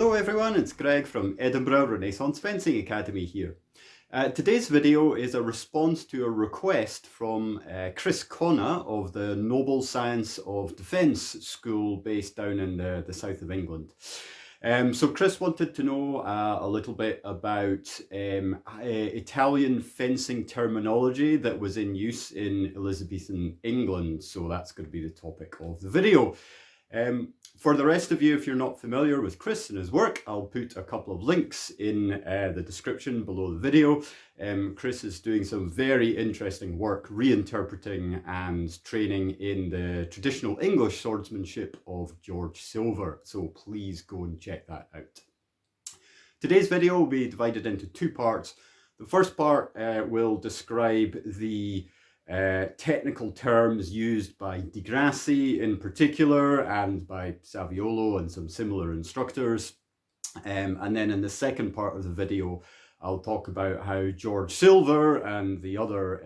Hello everyone, it's Greg from Edinburgh Renaissance Fencing Academy here. Today's video is a response to a request from Chris Connor of the Noble Science of Defence School based down in the south of England. So Chris wanted to know a little bit about Italian fencing terminology that was in use in Elizabethan England. So that's going to be the topic of the video. For the rest of you, if you're not familiar with Chris and his work, I'll put a couple of links in the description below the video. Chris is doing some very interesting work reinterpreting and training in the traditional English swordsmanship of George Silver, so please go and check that out. Today's video will be divided into two parts. The first part will describe the technical terms used by Di Grassi in particular and by Saviolo and some similar instructors. And then in the second part of the video, I'll talk about how George Silver and the other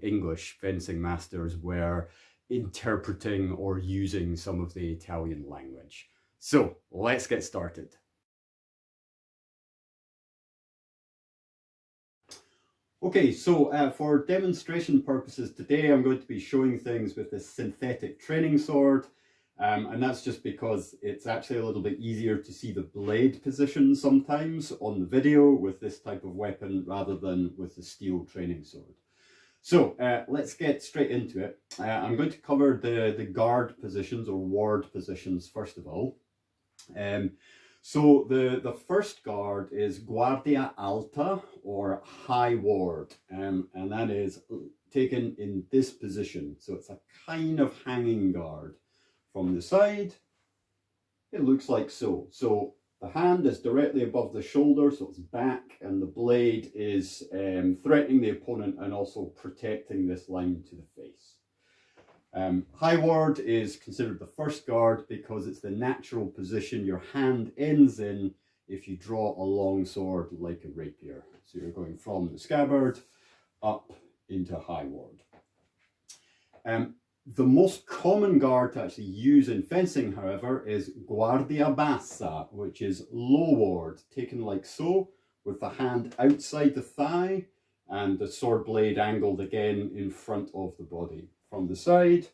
English fencing masters were interpreting or using some of the Italian language. So let's get started. Okay, so for demonstration purposes today, I'm going to be showing things with this synthetic training sword. And that's just because it's actually a little bit easier to see the blade position sometimes on the video with this type of weapon rather than with the steel training sword. So let's get straight into it. I'm going to cover the guard positions or ward positions first of all. So the first guard is Guardia Alta or high ward, and that is taken in this position. So it's a kind of hanging guard. From the side, it looks like so. So the hand is directly above the shoulder, so it's back, and the blade is threatening the opponent and also protecting this line to the face. High ward is considered the first guard because it's the natural position your hand ends in if you draw a long sword like a rapier. So you're going from the scabbard up into high ward. The most common guard to actually use in fencing, however, is Guardia Bassa, which is low ward, taken like so, with the hand outside the thigh and the sword blade angled again in front of the body. From the side,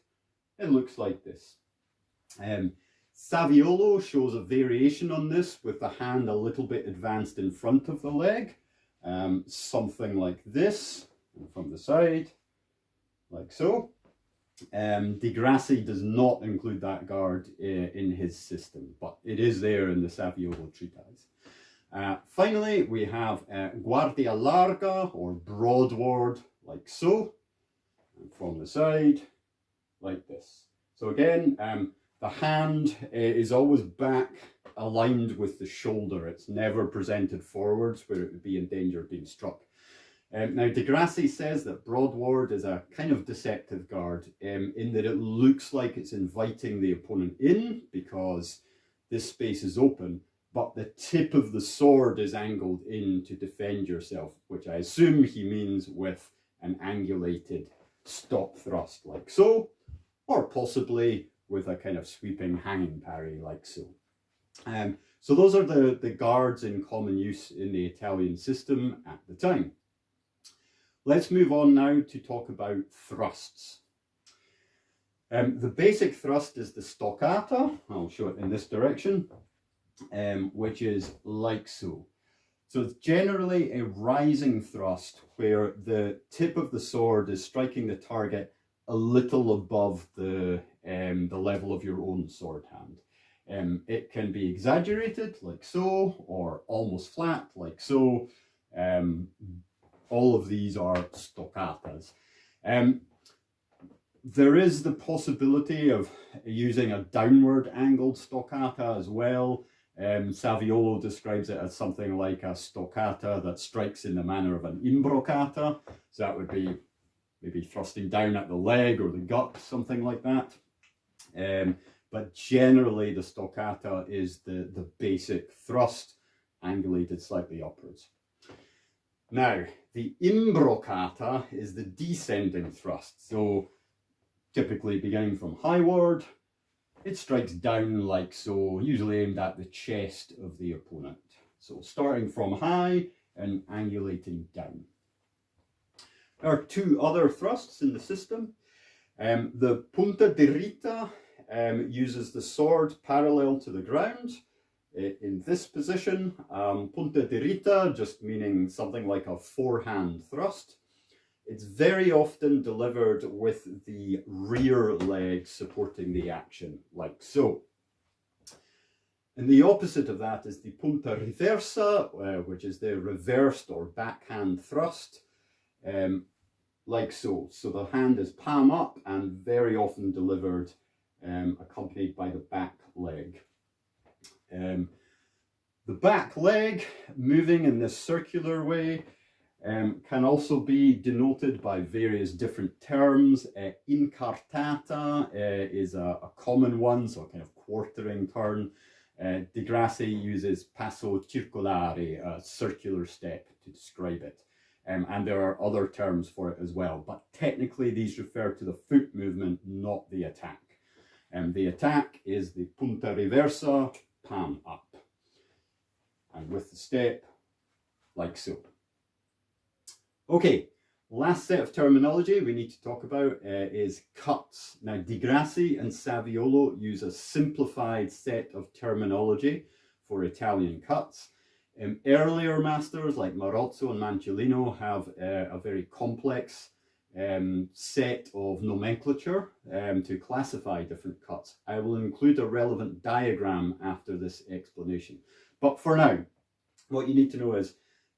it looks like this. Saviolo shows a variation on this with the hand a little bit advanced in front of the leg, something like this, and from the side, like so. Di Grassi does not include that guard in his system, but it is there in the Saviolo treatise. Finally, we have Guardia Larga or broad ward, like so, and from the side, like this. So again, the hand is always back aligned with the shoulder. It's never presented forwards where it would be in danger of being struck. Now, Di Grassi says that broad ward is a kind of deceptive guard in that it looks like it's inviting the opponent in because this space is open, but the tip of the sword is angled in to defend yourself, which I assume he means with an angulated stop thrust like so, or possibly with a kind of sweeping hanging parry like so. So those are the guards in common use in the Italian system at the time. Let's move on now to talk about thrusts. The basic thrust is the stoccata. I'll show it in this direction, which is like so. So it's generally a rising thrust where the tip of the sword is striking the target a little above the level of your own sword hand. It can be exaggerated like so, or almost flat like so. All of these are stoccatas. There is the possibility of using a downward angled stoccata as well. Saviolo describes it as something like a stoccata that strikes in the manner of an Imbroccata. So that would be maybe thrusting down at the leg or the gut, something like that. But generally the stoccata is the basic thrust, angulated slightly upwards. Now, the Imbroccata is the descending thrust. So typically beginning from high ward, It strikes down like so, usually aimed at the chest of the opponent. So starting from high and angulating down. There are two other thrusts in the system. The Punta Dritta uses the sword parallel to the ground in this position. Punta Dritta just meaning something like a forehand thrust. It's very often delivered with the rear leg supporting the action, like so. And the opposite of that is the Punta Riversa, which is the reversed or backhand thrust, like so. So the hand is palm up and very often delivered accompanied by the back leg. The back leg moving in this circular way can also be denoted by various different terms. Incartata is a common one, so a kind of quartering turn. Di Grassi uses passo circolare, a circular step, to describe it. And there are other terms for it as well, but technically these refer to the foot movement, not the attack. The attack is the punta riversa, palm up, and with the step, like so. Okay, last set of terminology we need to talk about is cuts. Now, Di Grassi and Saviolo use a simplified set of terminology for Italian cuts. Earlier masters like Marozzo and Manciolino have a very complex set of nomenclature to classify different cuts. I will include a relevant diagram after this explanation. But for now, what you need to know is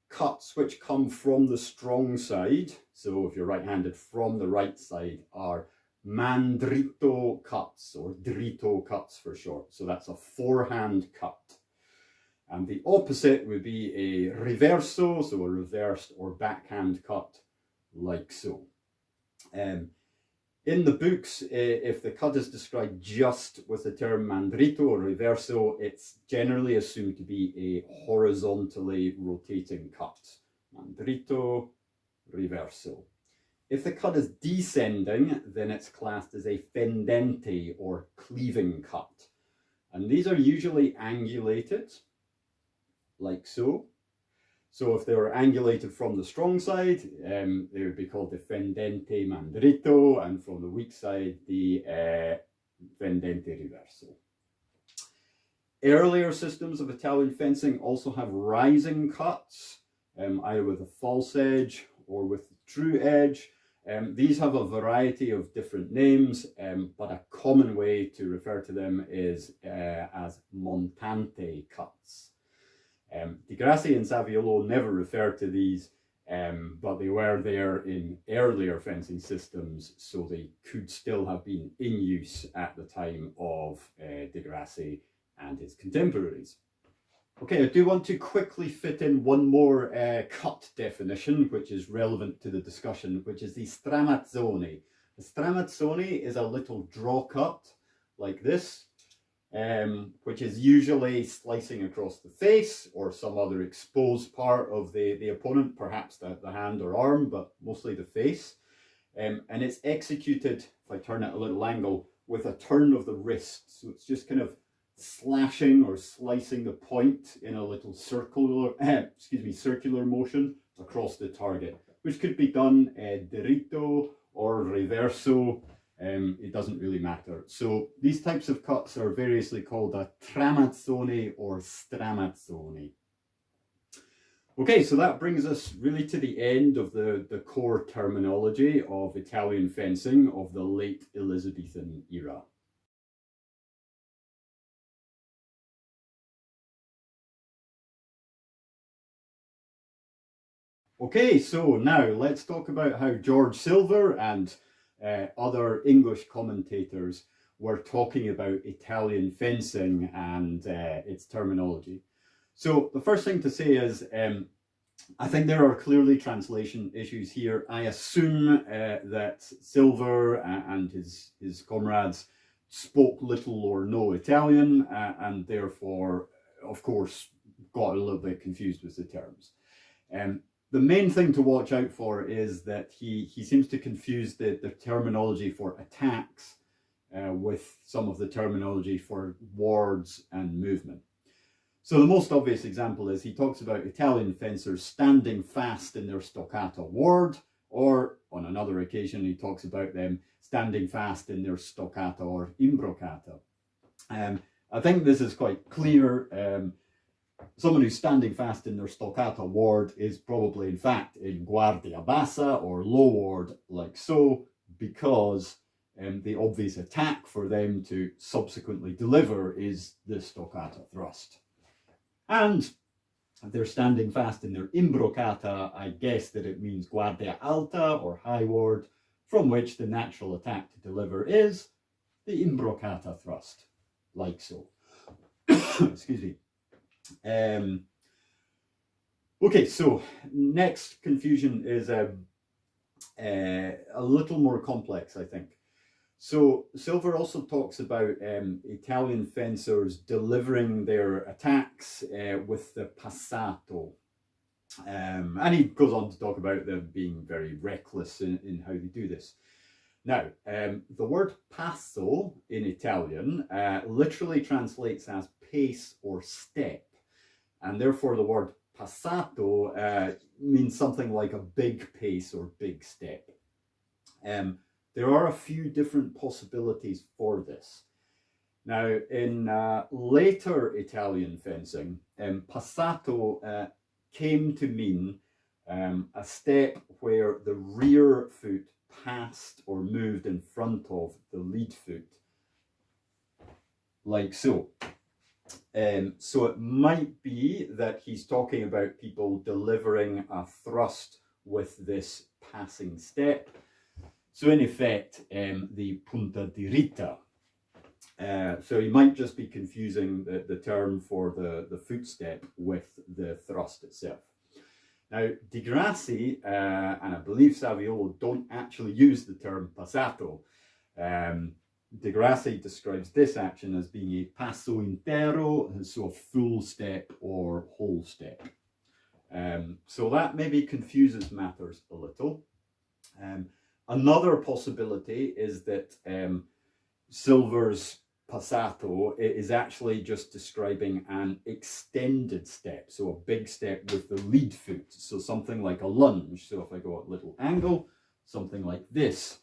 cuts which come from the strong side, so if you're right-handed, from the right side, are mandritto cuts, or dritto cuts for short. So that's a forehand cut. And the opposite would be a riverso, so a reversed or backhand cut, like so. In the books, if the cut is described just with the term mandrito or riverso, it's generally assumed to be a horizontally rotating cut. Mandrito, riverso. If the cut is descending, then it's classed as a fendente or cleaving cut. And these are usually angulated, like so. So if they were angulated from the strong side, they would be called the fendente mandrito, and from the weak side, the fendente riverso. Earlier systems of Italian fencing also have rising cuts, either with a false edge or with the true edge. These have a variety of different names, but a common way to refer to them is as montante cuts. Di Grassi and Saviolo never referred to these, but they were there in earlier fencing systems, so they could still have been in use at the time of Di Grassi and his contemporaries. Okay, I do want to quickly fit in one more cut definition, which is relevant to the discussion, which is the stramazzone. The stramazzone is a little draw cut like this, which is usually slicing across the face or some other exposed part of the opponent, perhaps the hand or arm, but mostly the face. And it's executed, if I turn it a little angle, with a turn of the wrist. So it's just kind of slashing or slicing the point in a little circular motion across the target, which could be done diritto or reverso. It doesn't really matter. So these types of cuts are variously called a tramazzone or stramazzone. Okay, so that brings us really to the end of the core terminology of Italian fencing of the late Elizabethan era. Okay, so now let's talk about how George Silver and other English commentators were talking about Italian fencing and its terminology. So the first thing to say is I think there are clearly translation issues here. I assume that Silver and his comrades spoke little or no Italian and therefore, of course, got a little bit confused with the terms. The main thing to watch out for is that he seems to confuse the terminology for attacks with some of the terminology for wards and movement. So the most obvious example is he talks about Italian fencers standing fast in their stoccata ward, or on another occasion he talks about them standing fast in their stoccata or imbroccata. I think this is quite clear. Someone who's standing fast in their stoccata ward is probably in fact in Guardia Bassa or low ward, like so, because the obvious attack for them to subsequently deliver is the stoccata thrust. And if they're standing fast in their imbroccata, I guess that it means Guardia Alta or high ward, from which the natural attack to deliver is the imbroccata thrust, like so. Excuse me. Okay, so next confusion is a little more complex, I think. So Silver also talks about Italian fencers delivering their attacks with the passato. And he goes on to talk about them being very reckless in how they do this. Now, the word passo in Italian literally translates as pace or step. And therefore the word passato means something like a big pace or big step. There are a few different possibilities for this. Now, in later Italian fencing, passato came to mean a step where the rear foot passed or moved in front of the lead foot, like so. So it might be that he's talking about people delivering a thrust with this passing step. So in effect, the Punta Dritta. So he might just be confusing the term for the footstep with the thrust itself. Now, Di Grassi and I believe Saviolo don't actually use the term passato. Di Grassi describes this action as being a passo intero, so a full step or whole step. So that maybe confuses matters a little. Another possibility is that Silver's passato is actually just describing an extended step, so a big step with the lead foot, so something like a lunge. So if I go at a little angle, something like this.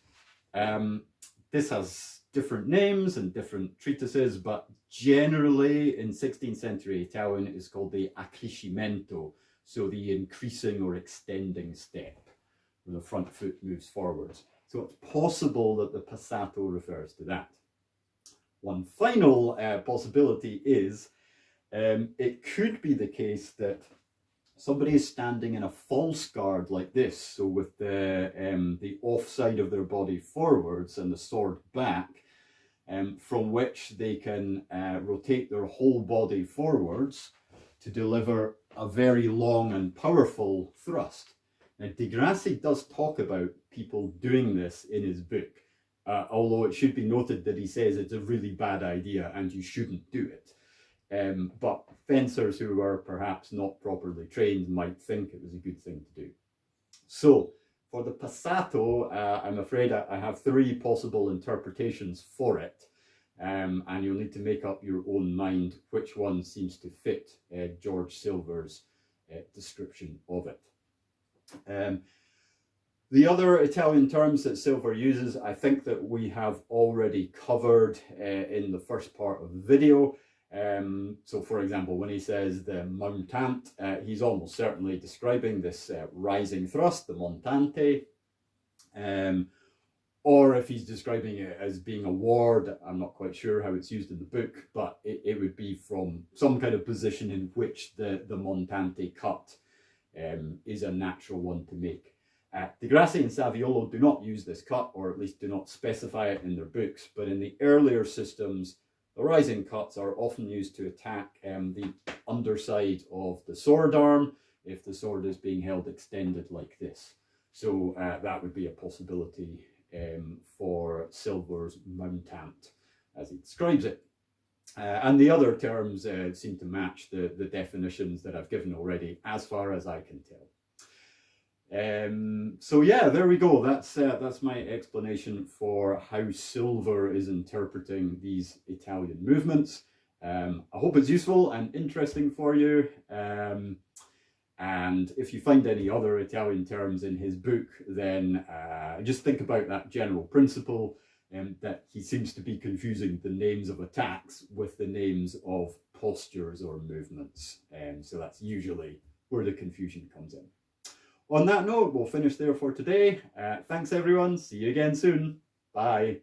This has different names and different treatises, but generally in 16th century Italian it's called the accrescimento, so the increasing or extending step, where the front foot moves forwards. So it's possible that the passato refers to that. One final possibility is it could be the case that somebody is standing in a false guard like this, so with the off side of their body forwards and the sword back, from which they can rotate their whole body forwards to deliver a very long and powerful thrust. Now, Di Grassi does talk about people doing this in his book, although it should be noted that he says it's a really bad idea and you shouldn't do it. But fencers who are perhaps not properly trained might think it was a good thing to do. So, for the passato, I'm afraid I have three possible interpretations for it, and you'll need to make up your own mind which one seems to fit George Silver's description of it. The other Italian terms that Silver uses, I think that we have already covered in the first part of the video. So for example, when he says the Montante, he's almost certainly describing this rising thrust, the Montante. Or if he's describing it as being a ward, I'm not quite sure how it's used in the book, but it would be from some kind of position in which the Montante cut is a natural one to make. Di Grassi and Saviolo do not use this cut, or at least do not specify it in their books, but in the earlier systems, the rising cuts are often used to attack the underside of the sword arm if the sword is being held extended like this. So that would be a possibility for Silver's Montante, as he describes it. And the other terms seem to match the definitions that I've given already, as far as I can tell. So yeah, there we go. That's my explanation for how silver is interpreting these Italian movements. I hope it's useful and interesting for you. And if you find any other Italian terms in his book, then just think about that general principle, that he seems to be confusing the names of attacks with the names of postures or movements. So that's usually where the confusion comes in. On that note, we'll finish there for today. Thanks everyone. See you again soon. Bye.